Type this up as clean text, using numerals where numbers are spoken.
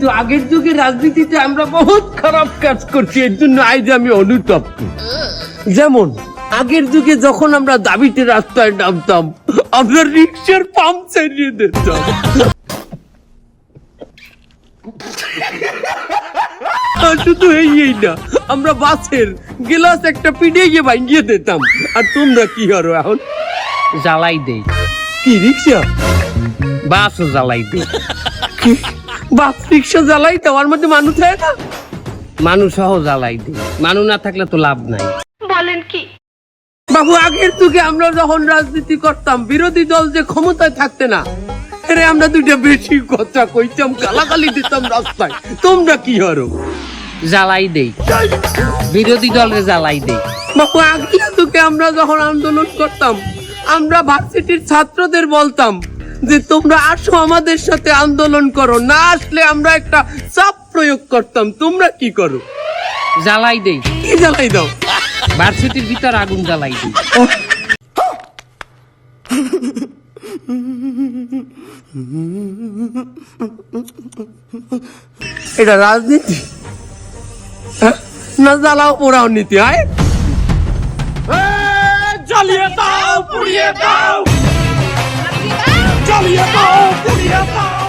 তো আগের যুগে রাজনীতিতে আমরা বহুত খারাপ কাজ করছি, এর জন্য আজ আমি অনুতপ্ত। যেমন আগের যুগে যখন আমরা দাবিতে রাস্তায় নামতাম, আমরা রিক্সার পাম্প চালিয়ে দিতাম। শুধু এই না, আমরা বাসের গ্লাস একটা পিটিয়ে ভাঙিয়ে দিতাম। আর তোমরা কি করো এখন? জ্বালাই দেই। কি রিক্সা? বাসও জ্বালাই দেই। বাস রিক্সা জ্বালাই দেওয়ার মধ্যে মানুষ হয় না? মানুষ সহ জ্বালাই দেই, মানুষ না থাকলে তো লাভ নাই। বলেন কি বাবু, আগের যুগে আমরা যখন রাজনীতি করতাম, বিরোধী দল যে ক্ষমতায় থাকতে না, আরে আমরা দুইটা বেশি কথা কইতাম, গালাগালি দিতাম রাস্তায়। তোমরা কি করো? জ্বালাই দেই, বিরোধী দলের জ্বালাই দেই। বাবু, আগের যুগে আমরা যখন আন্দোলন করতাম, আমরা ভার্সিটির ছাত্রদের বলতাম যে তোমরা আসো আমাদের সাথে আন্দোলন করো, না আসলে আমরা একটা চাপ প্রয়োগ করতাম। তোমরা কি করো? জ্বালাই দেই। কি জ্বালাই দাও? ভার্সিটির ভিতর আগুন জ্বালাই দেই। এটা রাজনীতি না জ্বালাও পোড়াও নীতি? হয় জ্বালিয়ে দাও, পুড়িয়ে দাও, জ্বালিয়ে দাও, পুড়িয়ে দাও।